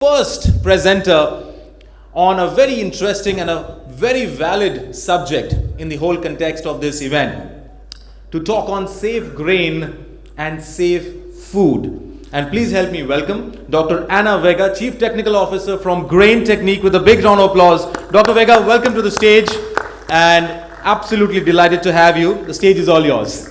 first presenter on a very interesting and a very valid subject in the whole context of this event, to talk on safe grain and safe food. And please help me welcome Dr. Anna Vega, Chief Technical Officer from Grain Technique, with a big round of applause. Dr. Vega, welcome to the stage, and absolutely delighted to have you. The stage is all yours.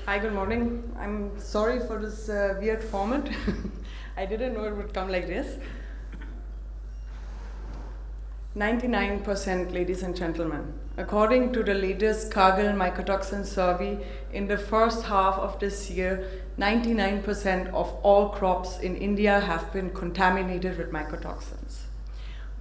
Hi, good morning. I'm sorry for this weird format. I didn't know it would come like this. 99%, ladies and gentlemen. According to the latest Cargill mycotoxin survey, in the first half of this year, 99% of all crops in India have been contaminated with mycotoxins.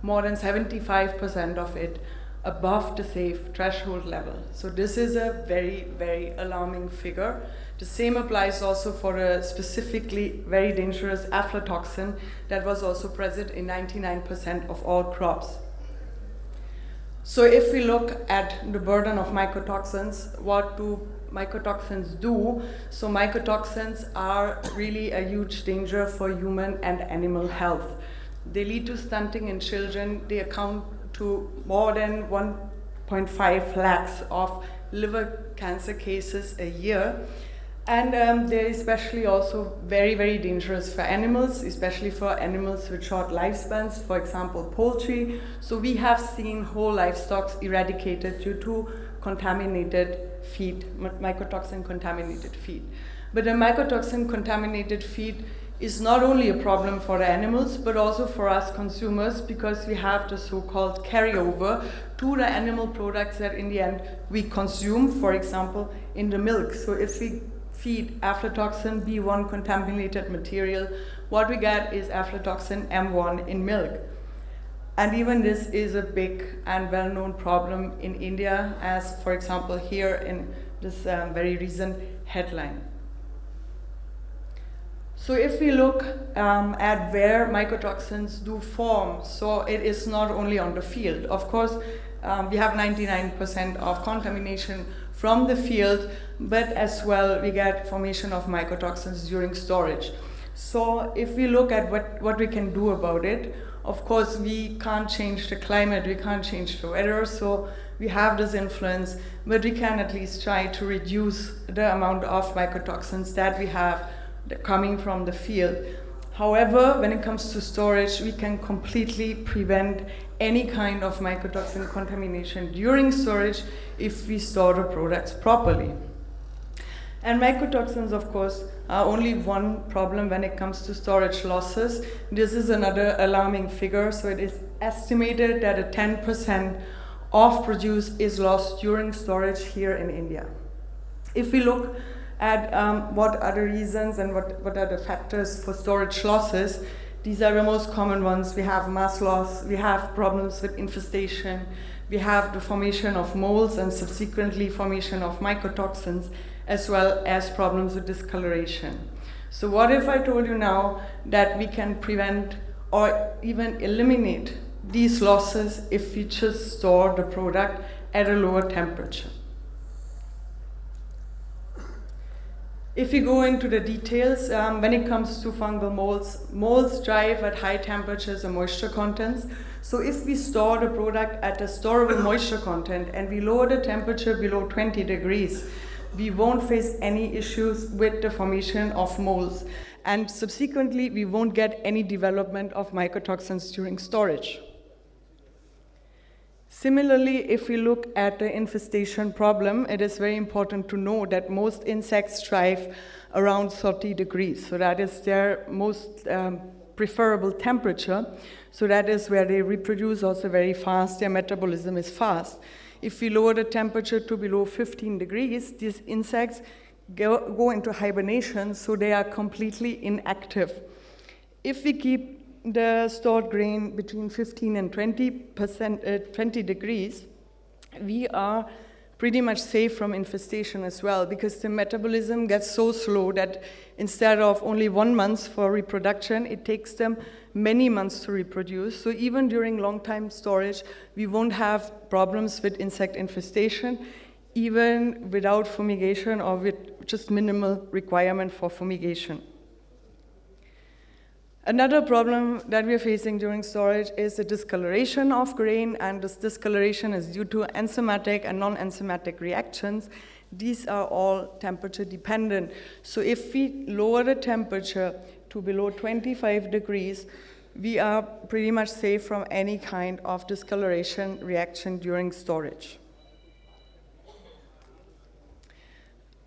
More than 75% of it above the safe threshold level. So this is a very, very alarming figure. The same applies also for a specifically very dangerous aflatoxin that was also present in 99% of all crops. So if we look at the burden of mycotoxins, what do mycotoxins do? So mycotoxins are really a huge danger for human and animal health. They lead to stunting in children. They account to more than 1.5 lakhs of liver cancer cases a year. And they're especially also very, very dangerous for animals, especially for animals with short lifespans, for example, poultry. So we have seen whole livestock eradicated due to contaminated feed, mycotoxin contaminated feed. But the mycotoxin contaminated feed is not only a problem for the animals, but also for us consumers, because we have the so-called carryover to the animal products that in the end we consume, for example, in the milk. So if we feed aflatoxin B1 contaminated material, what we get is aflatoxin M1 in milk. And even this is a big and well-known problem in India, as for example here in this very recent headline. So if we look at where mycotoxins do form, so it is not only on the field. Of course, we have 99% of contamination from the field, but as well we get formation of mycotoxins during storage. So if we look at what we can do about it, of course we can't change the climate, we can't change the weather, so we have this influence, but we can at least try to reduce the amount of mycotoxins that we have coming from the field. However, when it comes to storage, we can completely prevent any kind of mycotoxin contamination during storage if we store the products properly. And mycotoxins, of course, are only one problem when it comes to storage losses. This is another alarming figure. So it is estimated that a 10% of produce is lost during storage here in India. If we look at what are the reasons and what are the factors for storage losses, these are the most common ones. We have mass loss, we have problems with infestation, we have the formation of molds and subsequently formation of mycotoxins, as well as problems with discoloration. So what if I told you now that we can prevent or even eliminate these losses if we just store the product at a lower temperature? If you go into the details, when it comes to fungal molds, molds thrive at high temperatures and moisture contents. So if we store the product at a storable moisture content and we lower the temperature below 20 degrees, we won't face any issues with the formation of molds. And subsequently, we won't get any development of mycotoxins during storage. Similarly, if we look at the infestation problem, it is very important to know that most insects thrive around 30 degrees. So that is their most preferable temperature. So that is where they reproduce also very fast. Their metabolism is fast. If we lower the temperature to below 15 degrees, these insects go into hibernation, so they are completely inactive. If we keep the stored grain between 15 and 20 degrees, we are pretty much safe from infestation as well, because the metabolism gets so slow that instead of only 1 month for reproduction, it takes them many months to reproduce. So even during long time storage, we won't have problems with insect infestation, even without fumigation or with just minimal requirement for fumigation. Another problem that we're facing during storage is the discoloration of grain, and this discoloration is due to enzymatic and non-enzymatic reactions. These are all temperature dependent. So if we lower the temperature to below 25 degrees, we are pretty much safe from any kind of discoloration reaction during storage.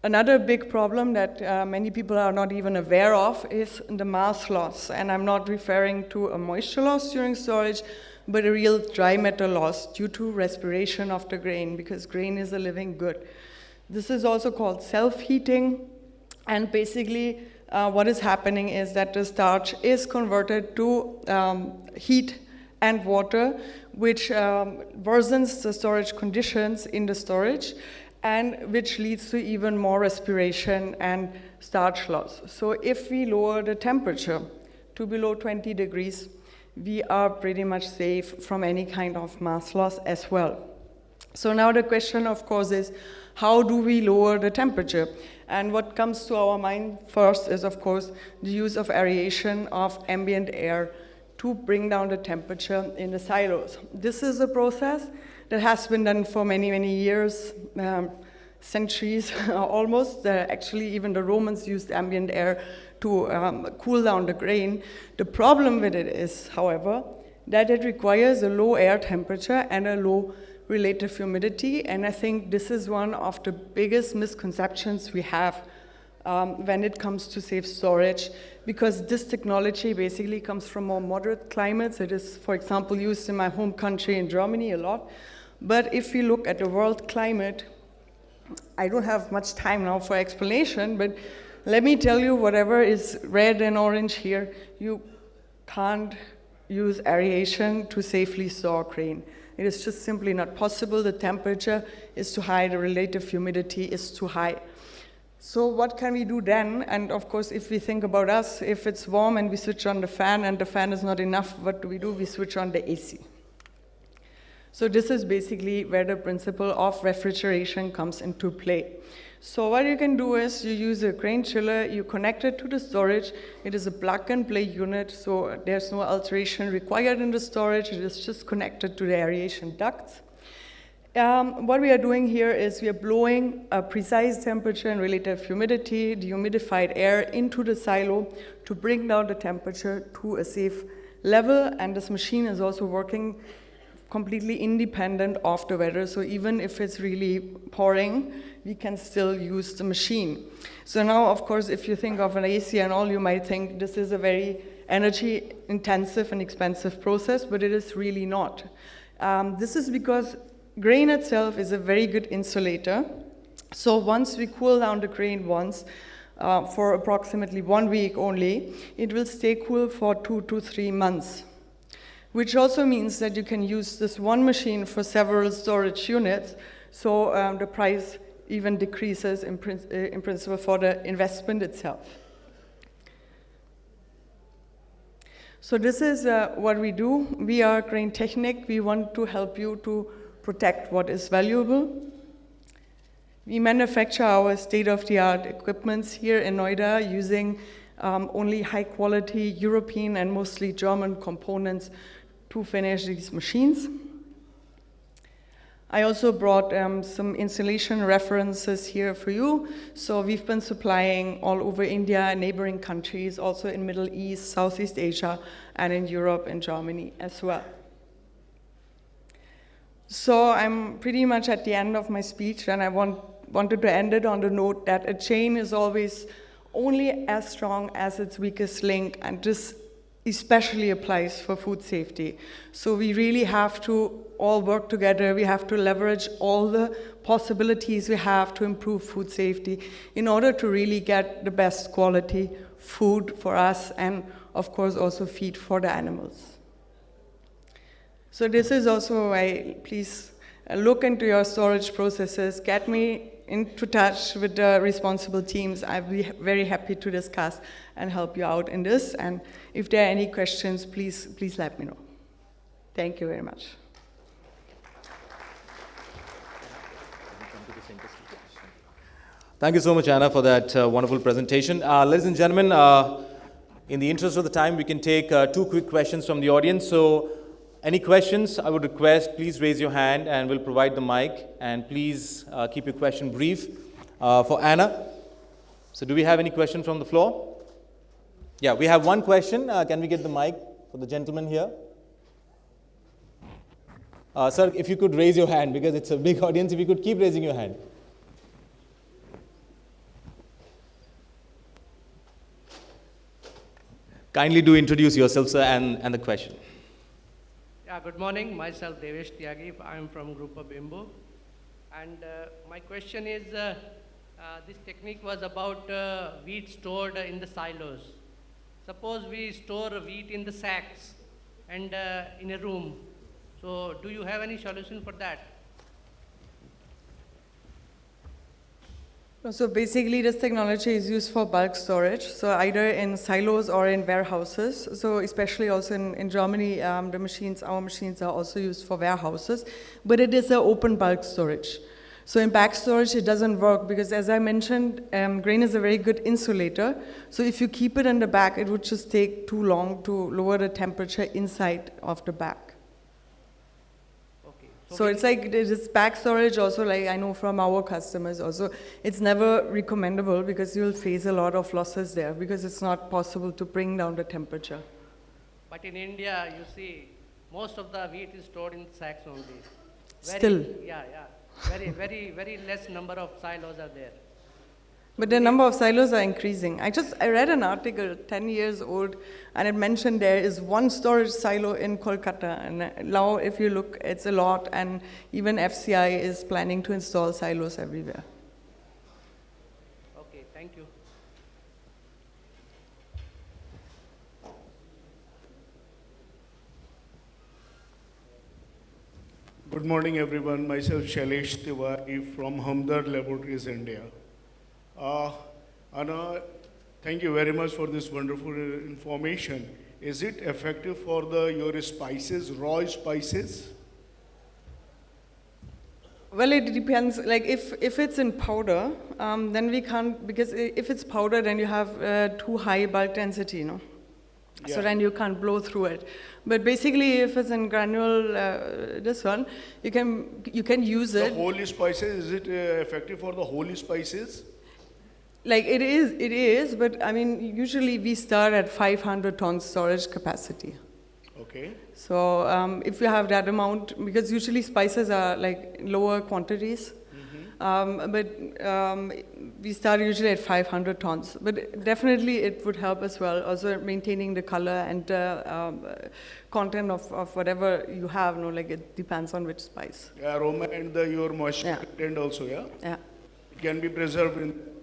Another big problem that many people are not even aware of is the mass loss. And I'm not referring to a moisture loss during storage, but a real dry matter loss due to respiration of the grain, because grain is a living good. This is also called self-heating. And basically, what is happening is that the starch is converted to heat and water, which worsens the storage conditions in the storage, and which leads to even more respiration and starch loss. So if we lower the temperature to below 20 degrees, we are pretty much safe from any kind of mass loss as well. So now the question, of course, is how do we lower the temperature? And what comes to our mind first is, of course, the use of aeration of ambient air to bring down the temperature in the silos. This is a process that has been done for many, many years, centuries almost. Actually, even the Romans used ambient air to cool down the grain. The problem with it is, however, that it requires a low air temperature and a low relative humidity, and I think this is one of the biggest misconceptions we have when it comes to safe storage, because this technology basically comes from more moderate climates. It is, for example, used in my home country in Germany a lot. But if we look at the world climate, I don't have much time now for explanation, but let me tell you, whatever is red and orange here, you can't use aeration to safely store grain. It is just simply not possible. The temperature is too high, the relative humidity is too high. So what can we do then? And of course, if we think about us, if it's warm and we switch on the fan and the fan is not enough, what do? We switch on the AC. So this is basically where the principle of refrigeration comes into play. So what you can do is you use a grain chiller, you connect it to the storage. It is a plug-and-play unit, so there's no alteration required in the storage. It is just connected to the aeration ducts. What we are doing here is we are blowing a precise temperature and relative humidity, the humidified air, into the silo to bring down the temperature to a safe level, and this machine is also working completely independent of the weather. So even if it's really pouring, we can still use the machine. So now, of course, if you think of an AC and all, you might think this is a very energy intensive and expensive process, but it is really not. This is because grain itself is a very good insulator. So once we cool down the grain once, for approximately 1 week only, it will stay cool for 2 to 3 months. Which also means that you can use this one machine for several storage units, so the price even decreases in principle for the investment itself. So this is what we do. We are Grain Technik. We want to help you to protect what is valuable. We manufacture our state-of-the-art equipments here in Noida using only high-quality European and mostly German components to finish these machines. I also brought some installation references here for you. So we've been supplying all over India, neighboring countries, also in Middle East, Southeast Asia, and in Europe and Germany as well. So I'm pretty much at the end of my speech, and I wanted to end it on the note that a chain is always only as strong as its weakest link, and this especially applies for food safety. So we really have to all work together. We have to leverage all the possibilities we have to improve food safety in order to really get the best quality food for us and, of course, also feed for the animals. So this is also why, please look into your storage processes, get me into touch with the responsible teams. I'd be very happy to discuss and help you out in this. And if there are any questions, please let me know. Thank you very much. Thank you so much, Anna, for that wonderful presentation. Ladies and gentlemen, in the interest of the time, we can take 2 quick questions from the audience. So, any questions, I would request, please raise your hand and we'll provide the mic. And please keep your question brief. For Anna, so do we have any question from the floor? Yeah, we have one question. Can we get the mic for the gentleman here? Sir, if you could raise your hand, because it's a big audience, if you could keep raising your hand. Kindly do introduce yourself, sir, and the question. Yeah, good morning. Myself, Devesh Tyagi. I'm from Group of Bimbo. And my question is, this technique was about wheat stored in the silos. Suppose we store wheat in the sacks and in a room. So do you have any solution for that? So basically, this technology is used for bulk storage, so either in silos or in warehouses. So especially also in Germany, our machines are also used for warehouses, but it is an open bulk storage. So in bag storage, it doesn't work because, as I mentioned, grain is a very good insulator. So if you keep it in the bag, it would just take too long to lower the temperature inside of the bag. So it's like this bag storage also, like I know from our customers also, it's never recommendable because you'll face a lot of losses there because it's not possible to bring down the temperature. But in India, you see, most of the wheat is stored in sacks only. Still. Yeah. Very less number of silos are there. But the number of silos are increasing. I read an article 10 years old, and it mentioned there is one storage silo in Kolkata, and now if you look, it's a lot, and even FCI is planning to install silos everywhere. Okay, thank you. Good morning, everyone. Myself, Shailesh Tiwari from Hamdard Laboratories, India. Anna, thank you very much for this wonderful information. Is it effective for your spices, raw spices? Well, it depends. Like if it's in powder, then we can't, because if it's powder, then you have too high bulk density, no? Yeah. So then you can't blow through it. But basically, if it's in granule, this one, you can use it. The whole spices, is it effective for the whole spices? Like it is, but I mean, usually we start at 500 tons storage capacity. Okay. So if you have that amount, because usually spices are like lower quantities, but we start usually at 500 tons. But definitely it would help as well, also maintaining the color and content of whatever you have, no, like it depends on which spice. Yeah, aroma and your moisture content also, yeah? Yeah. It can be preserved in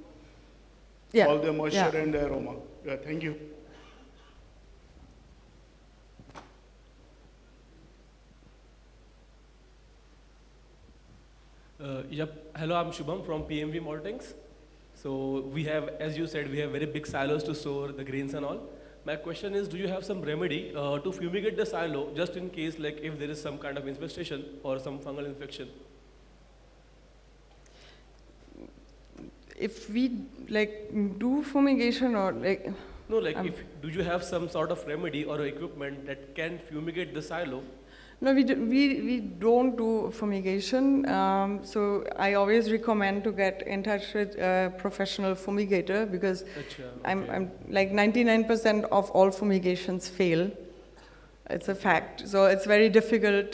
all the moisture and the aroma. Yeah, thank you. Hello, I'm Shubham from PMV Maltings. So we have, as you said, we have very big silos to store the grains and all. My question is, do you have some remedy to fumigate the silo just in case, like if there is some kind of infestation or some fungal infection? If we like do fumigation or like, No, like do you have some sort of remedy or equipment that can fumigate the silo? No, we don't do fumigation. So I always recommend to get in touch with a professional fumigator because Achha, I'm like 99% of all fumigations fail. It's a fact. So it's very difficult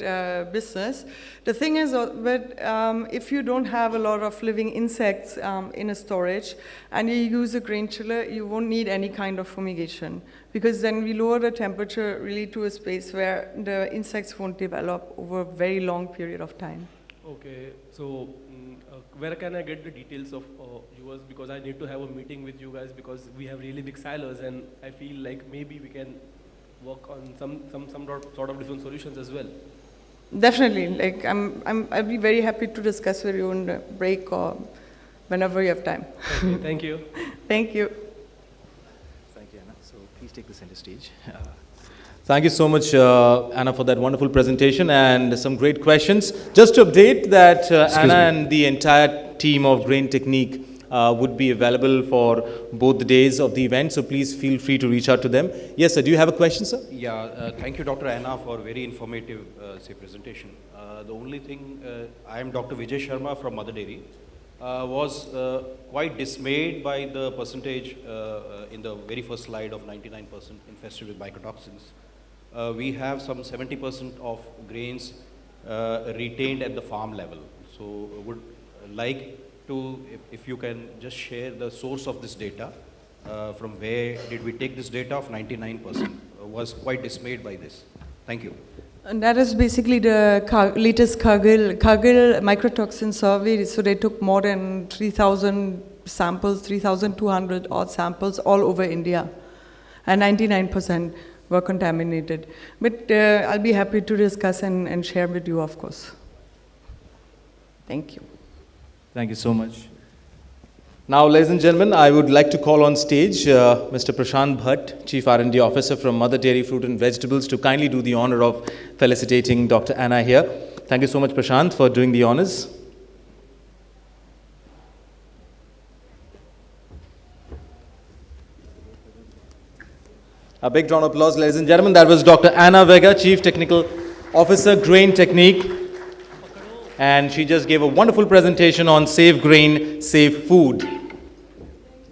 business. The thing is that if you don't have a lot of living insects in a storage and you use a grain chiller, you won't need any kind of fumigation because then we lower the temperature really to a space where the insects won't develop over a very long period of time. Okay, so where can I get the details of yours? Because I need to have a meeting with you guys because we have really big silos and I feel like maybe we can work on some sort of different solutions as well. Definitely, like I'll be very happy to discuss with you on the break or whenever you have time. Okay, thank you. Thank you. Thank you, Anna. So please take the center stage. Thank you so much, Anna, for that wonderful presentation and some great questions. Just to update that Anna and the entire team of Grain Technique would be available for both the days of the event, so please feel free to reach out to them. Yes, sir, do you have a question, sir? Yeah, thank you, Dr. Anna, for very informative presentation. The only thing, I am Dr. Vijay Sharma from Mother Dairy, was quite dismayed by the percentage in the very first slide of 99% infested with mycotoxins. We have some 70% of grains retained at the farm level. So would like to, if you can just share the source of this data, from where did we take this data of 99%? Was quite dismayed by this. Thank you. And that is basically the latest Cargill mycotoxin survey. So they took more than 3,000 samples, 3,200 odd samples all over India, and 99% were contaminated. But I'll be happy to discuss and share with you, of course. Thank you. Thank you so much. Now, ladies and gentlemen, I would like to call on stage Mr. Prashant Bhatt, Chief R&D Officer from Mother Dairy Fruit and Vegetables, to kindly do the honor of felicitating Dr. Anna here. Thank you so much, Prashant, for doing the honors. A big round of applause, ladies and gentlemen. That was Dr. Anna Vega, Chief Technical Officer, Grain Technique. And she just gave a wonderful presentation on safe grain, safe food.